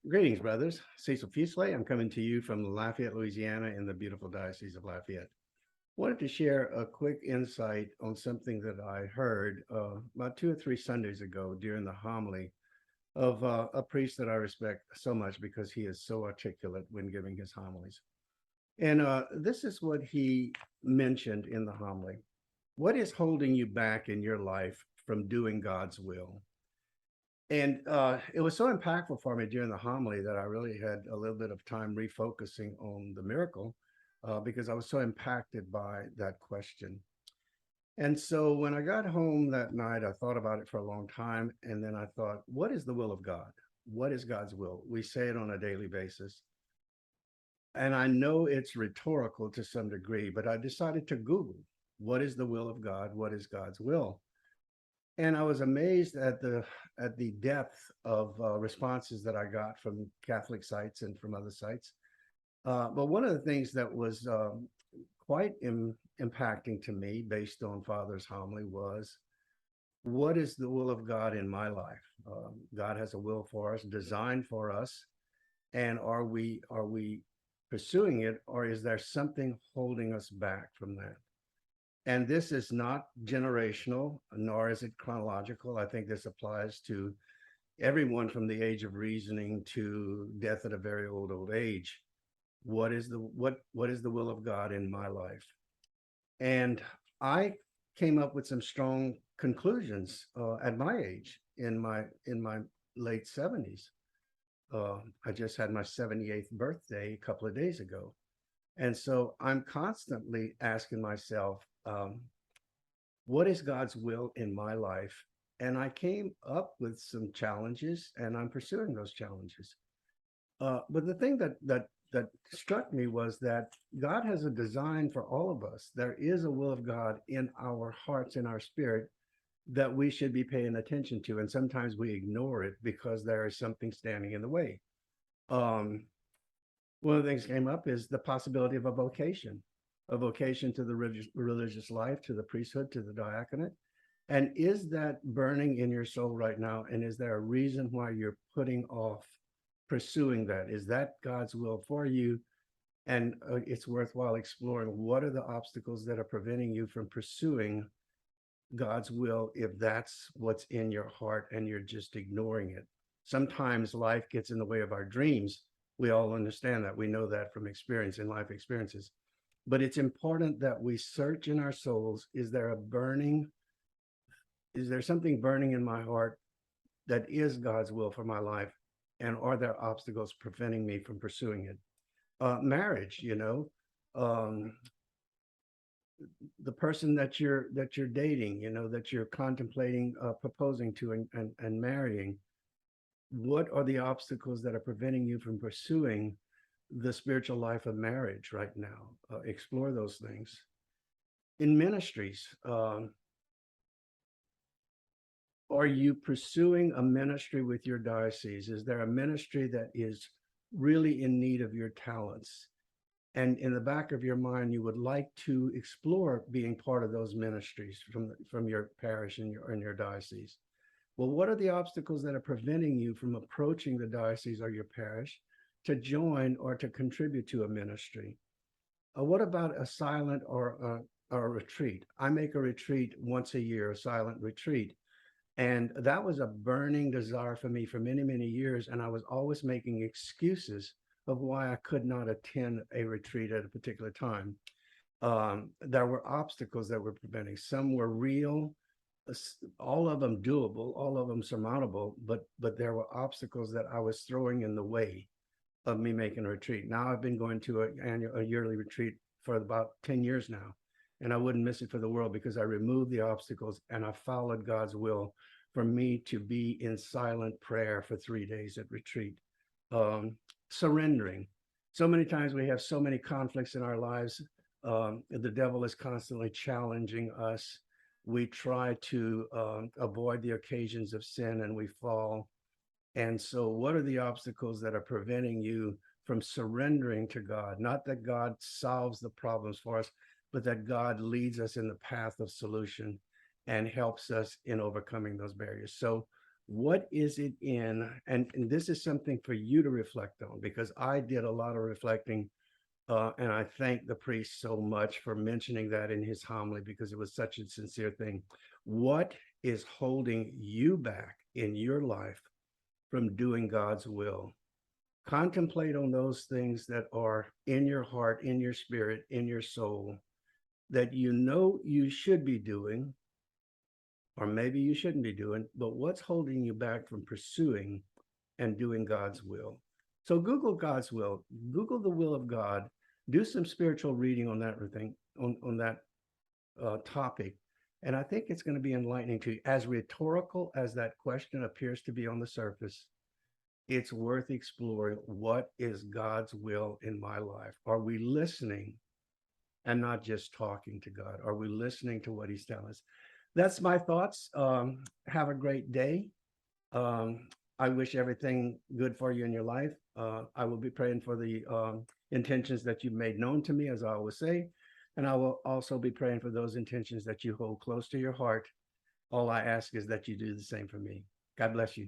Greetings, brothers. Cecil Fuselier. I'm coming to you from Lafayette, Louisiana, in the beautiful Diocese of Lafayette. Wanted to share a quick insight on something that I heard about 2 or 3 Sundays ago during the homily of a priest that I respect so much because he is so articulate when giving his homilies. And this is what he mentioned in the homily. What is holding you back in your life from doing God's will? And it was so impactful for me during the homily that I really had a little bit of time refocusing on the miracle because I was so impacted by that question. And so when I got home that night, I thought about it for a long time. And then I thought, what is the will of God? What is God's will? We say it on a daily basis. And I know it's rhetorical to some degree, but I decided to Google what is the will of God? What is God's will? And I was amazed at the depth of responses that I got from Catholic sites and from other sites. But one of the things that was quite impacting to me, based on Father's homily, was what is the will of God in my life? God has a will for us, designed for us, and are we pursuing it, or is there something holding us back from that? And this is not generational, nor is it chronological. I think this applies to everyone from the age of reasoning to death at a very old age. What is the will of God in my life? And I came up with some strong conclusions at my age, in my late 70s. I just had my 78th birthday a couple of days ago. And so I'm constantly asking myself, what is God's will in my life? And I came up with some challenges, and I'm pursuing those challenges. But the thing that struck me was that God has a design for all of us. There is a will of God in our hearts, in our spirit, that we should be paying attention to. And sometimes we ignore it because there is something standing in the way. Um, One of the things that came up is the possibility of a vocation to the religious life, to the priesthood, to the diaconate. And is that burning in your soul right now? And is there a reason why you're putting off pursuing that? Is that God's will for you? And it's worthwhile exploring what are the obstacles that are preventing you from pursuing God's will if that's what's in your heart and you're just ignoring it. Sometimes life gets in the way of our dreams. We all understand that. We know that from experience and life experiences. But it's important that we search in our souls. Is there something burning in my heart that is God's will for my life? And are there obstacles preventing me from pursuing it? Marriage, um, the person that you're dating, that you're contemplating proposing to and marrying, what are the obstacles that are preventing you from pursuing the spiritual life of marriage right now? Explore those things. In ministries, are you pursuing a ministry with your diocese? Is there a ministry that is really in need of your talents? And in the back of your mind, you would like to explore being part of those ministries from your parish and your diocese. Well, what are the obstacles that are preventing you from approaching the diocese or your parish to join or to contribute to a ministry? What about a silent or a retreat? I make a retreat once a year, a silent retreat. And that was a burning desire for me for many, many years. And I was always making excuses of why I could not attend a retreat at a particular time. There were obstacles that were preventing. Some were real, all of them doable, all of them surmountable, but there were obstacles that I was throwing in the way of me making a retreat. Now I've been going to a yearly retreat for about 10 years now, and I wouldn't miss it for the world because I removed the obstacles and I followed God's will for me to be in silent prayer for 3 days at retreat. Surrendering. So many times we have so many conflicts in our lives. The devil is constantly challenging us. We try to avoid the occasions of sin and we fall. And so, what are the obstacles that are preventing you from surrendering to God? Not that God solves the problems for us, but that God leads us in the path of solution and helps us in overcoming those barriers. So, What is it in, and this is something for you to reflect on, because I did a lot of reflecting, and I thank the priest so much for mentioning that in his homily because it was such a sincere thing. What is holding you back in your life from doing God's will? Contemplate on those things that are in your heart, in your spirit, in your soul, that you know you should be doing, or maybe you shouldn't be doing, but what's holding you back from pursuing and doing God's will? So Google God's will, Google the will of God, do some spiritual reading on that thing, on that topic. And I think it's going to be enlightening to you. As rhetorical as that question appears to be on the surface, it's worth exploring. What is God's will in my life? Are we listening and not just talking to God? Are we listening to what he's telling us? That's my thoughts. Have a great day. I wish everything good for you in your life. I will be praying for the intentions that you've made known to me, as I always say. And I will also be praying for those intentions that you hold close to your heart. All I ask is that you do the same for me. God bless you.